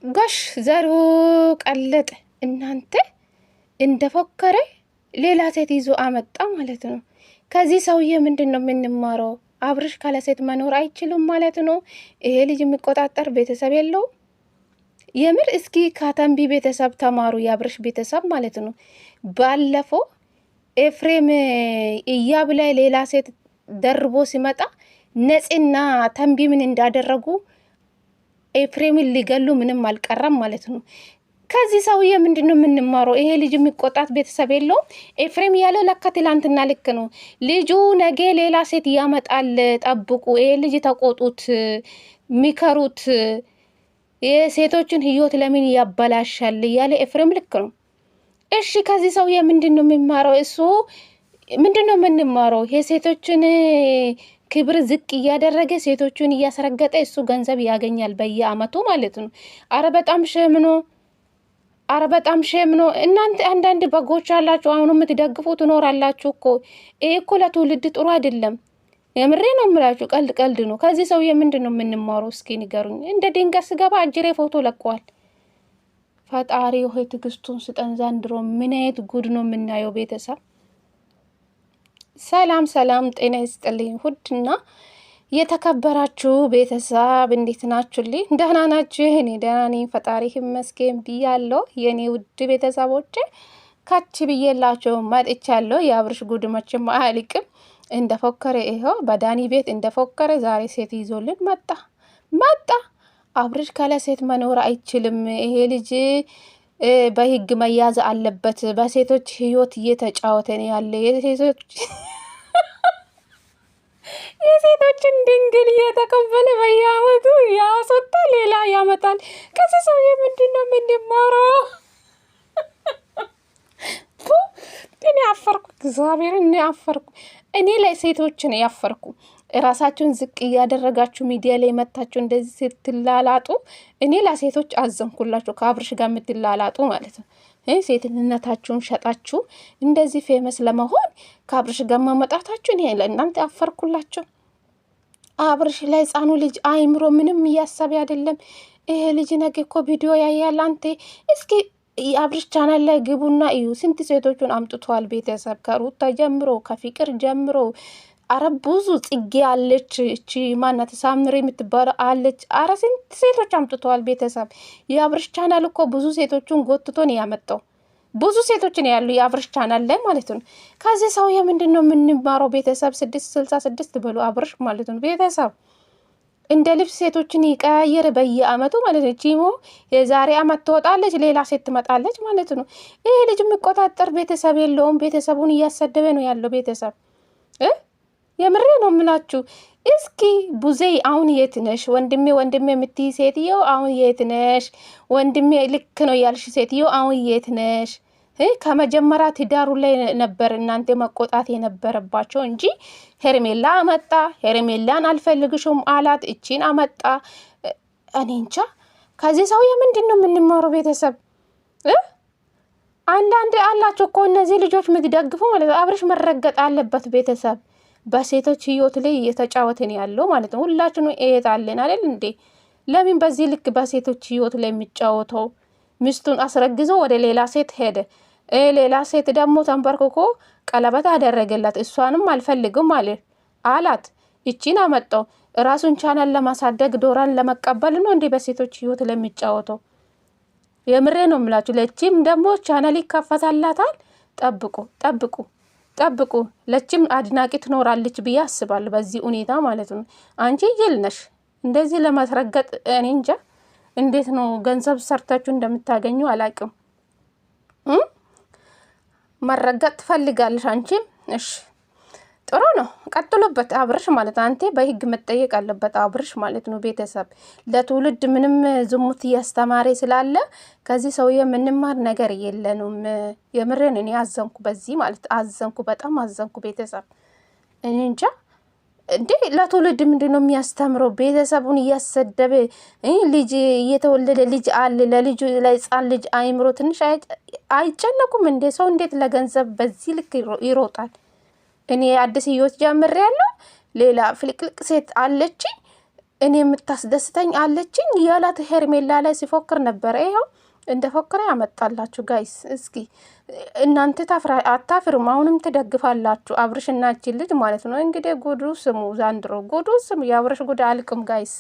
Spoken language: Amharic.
ጋሽ ዘሩ ቀለጠ። እናንተ እንደፎከረ ሌላ ሴት ይዞ አመጣ ማለት ነው። ከዚህ ሰውዬ ምንድን ነው የምንማረው? አብርሽ ካለ ሴት መኖር አይችልም ማለት ነው። ይሄ ልጅ የሚቆጣጠር ቤተሰብ የለው። የምር እስኪ ካተንቢ ቤተሰብ ተማሩ፣ የአብርሽ ቤተሰብ ማለት ነው። ባለፈው ኤፍሬም እያብ ላይ ሌላ ሴት ደርቦ ሲመጣ ነፂና ተንቢ ምን እንዳደረጉ ኤፍሬምን ሊገሉ ምንም አልቀረም ማለት ነው። ከዚህ ሰውዬ ምንድን ነው የምንማረው? ይሄ ልጅ የሚቆጣት ቤተሰብ የለውም። ኤፍሬም ያለው ለካ ትላንትና ልክ ነው። ልጁ ነገ ሌላ ሴት ያመጣል፣ ጠብቁ፣ ይሄ ልጅ ተቆጡት፣ ሚከሩት፣ የሴቶችን ህይወት ለምን ያበላሻል እያለ ኤፍሬም ልክ ነው። እሺ ከዚህ ሰውዬ ምንድን ነው የሚማረው? እሱ ምንድን ነው የምንማረው? የሴቶችን ክብር ዝቅ እያደረገ ሴቶቹን እያስረገጠ እሱ ገንዘብ ያገኛል በየአመቱ ማለት ነው። አረ በጣም ሸም ነው። አረ በጣም ሸም ነው። እናንተ አንዳንድ በጎች አላችሁ፣ አሁን የምትደግፉ ትኖራላችሁ እኮ። ይሄ እኮ ለትውልድ ጥሩ አይደለም። የምሬ ነው የምላችሁ። ቀልድ ቀልድ ነው። ከዚህ ሰውዬ ምንድን ነው የምንማረው? እስኪ ንገሩኝ። እንደ ድንገት ስገባ አጅሬ ፎቶ ለቀዋል። ፈጣሪ ሆይ ትዕግስቱን ስጠን። ዘንድሮ ምን አይነት ጉድ ነው የምናየው? ቤተሰብ ሰላም ሰላም፣ ጤና ይስጥልኝ ውድና የተከበራችሁ ቤተሰብ እንዴት ናችሁልኝ? ደህና ናችሁ? እኔ ደህና ነኝ፣ ፈጣሪ ይመስገን ብያለሁ። የኔ ውድ ቤተሰቦቼ ካች ብዬላችሁ መጥቻለሁ። የአብርሽ ጉድ መቼም አያልቅም። እንደፎከረ ይኸው በዳኒ ቤት እንደፎከረ ዛሬ ሴት ይዞልን መጣ። አብርሽ ካለ ሴት መኖር አይችልም። ይሄ ልጅ በህግ መያዝ አለበት። በሴቶች ህይወት እየተጫወተ ነው ያለ። የሴቶችን ድንግል እየተቀበለ በየአመቱ ያስወጣ፣ ሌላ ያመጣል። ከዚህ ሰውዬ ምንድን ነው የምንማረው? እኔ አፈርኩ፣ እግዚአብሔርን እኔ አፈርኩ። እኔ ለሴቶችን ያፈርኩ። ራሳችሁን ዝቅ እያደረጋችሁ ሚዲያ ላይ መታችሁ እንደዚህ ስትላላጡ እኔ ለሴቶች አዘንኩላችሁ። ከአብርሽ ጋር የምትላላጡ ማለት ነው። ሴትነታችሁን ሸጣችሁ እንደዚህ ፌመስ ለመሆን ከአብርሽ ጋር ማመጣታችሁ እኔ ለእናንተ ያፈርኩላችሁ። አብርሽ ላይ ህፃኑ ልጅ አይምሮ ምንም እያሰበ አይደለም። ይሄ ልጅ ነገ እኮ ቪዲዮ ያያል። አንተ እስኪ የአብርሽ ቻናል ላይ ግቡና እዩ። ስንት ሴቶቹን አምጥቷል። ቤተሰብ ከሩታ ጀምሮ ከፍቅር ጀምሮ አረ ብዙ ጽጌ አለች፣ እቺ ማናት ሳምሪ የምትባለው አለች። አረ ስንት ሴቶች አምጥተዋል። ቤተሰብ የአብርሽ ቻናል እኮ ብዙ ሴቶቹን ጎትቶ ነው ያመጣው። ብዙ ሴቶች ነው ያሉ የአብርሽ ቻናል ላይ ማለት ነው። ከዚህ ሰውዬ ምንድን ነው የምንማረው? ቤተሰብ 666 ብሎ አብርሽ ማለት ነው። ቤተሰብ እንደ ልብስ ሴቶችን ይቀያየር በየአመቱ ማለት ነው። ቺሞ የዛሬ አመት ትወጣለች፣ ሌላ ሴት ትመጣለች ማለት ነው። ይሄ ልጅ የሚቆጣጠር ቤተሰብ የለውም። ቤተሰቡን እያሰደበ ነው ያለው። ቤተሰብ የምሬ ነው የምላችሁ። እስኪ ቡዜ አሁን የት ነሽ? ወንድሜ የምትይ ሴትዮ አሁን የት ነሽ? ወንድሜ ልክ ነው ያልሽ ሴትዮ አሁን የት ነሽ? ከመጀመሪያ ትዳሩ ላይ ነበር እናንተ መቆጣት የነበረባቸው እንጂ ሄርሜላ አመጣ። ሄርሜላን አልፈልግሽም አላት። እቺን አመጣ። እኔ እንጃ። ከዚህ ሰው ምንድን ነው የምንማረው? ቤተሰብ አንዳንድ አላችሁ እኮ እነዚህ ልጆች የምትደግፉ ማለት ነው። አብርሽ መረገጥ አለበት። ቤተሰብ በሴቶች ህይወት ላይ እየተጫወትን ያለው ማለት ነው። ሁላችንም እየጣለን አይደል እንዴ? ለምን በዚህ ልክ በሴቶች ህይወት ላይ የሚጫወተው? ሚስቱን አስረግዞ ወደ ሌላ ሴት ሄደ። ሌላ ሴት ደግሞ ተንበርክኮ ቀለበት አደረገላት። እሷንም አልፈልግም አላት። ይቺን አመጣው። ራሱን ቻናል ለማሳደግ ዶራን ለመቀበል ነው እንዴ በሴቶች ህይወት ላይ የሚጫወተው? የምሬ ነው የምላችሁ። ለቺም ደግሞ ቻናል ይከፈታላታል። ጠብቁ። ለቺም አድናቂ ትኖራለች ብዬ አስባለሁ። በዚህ ሁኔታ ማለት ነው። አንቺ ይል ነሽ እንደዚህ ለማስረገጥ። እኔ እንጃ እንዴት ነው ገንዘብ ሰርታችሁ እንደምታገኙ አላቅም። መረገጥ ትፈልጋለሽ አንቺም። እሺ ጥሩ ነው፣ ቀጥሎበት አብርሽ ማለት ነው። አንተ በህግ መጠየቅ አለበት አብርሽ ማለት ነው። ቤተሰብ ለትውልድ ምንም ዝሙት እያስተማረ ስላለ ከዚህ ሰው የምንማር ነገር የለንም። የምሬን እኔ አዘንኩ፣ በዚህ ማለት አዘንኩ፣ በጣም አዘንኩ። ቤተሰብ እኔ እንጃ እንዴ ለትውልድ ምንድን ነው የሚያስተምረው? ቤተሰቡን እያሰደበ ልጅ እየተወለደ ልጅ አለ። ለልጁ ለህፃን ልጅ አይምሮ ትንሽ አይጨነቁም እንዴ? ሰው እንዴት ለገንዘብ በዚህ ልክ ይሮጣል? እኔ አዲስ ህይወት ጀምሬያለሁ። ሌላ ፍልቅልቅ ሴት አለች። እኔ የምታስደስተኝ አለችኝ ያላት ሄርሜላ ላይ ሲፎክር ነበረ። ይኸው እንደ ፎክረ ያመጣላችሁ ጋይስ። እስኪ እናንተ አታፍርም? አሁንም ትደግፋላችሁ አብርሽናችን ልጅ ማለት ነው። እንግዲህ ጉዱ ስሙ፣ ዛንድሮ ጉዱ ስሙ። የአብርሽ ጉድ አልቅም ጋይስ።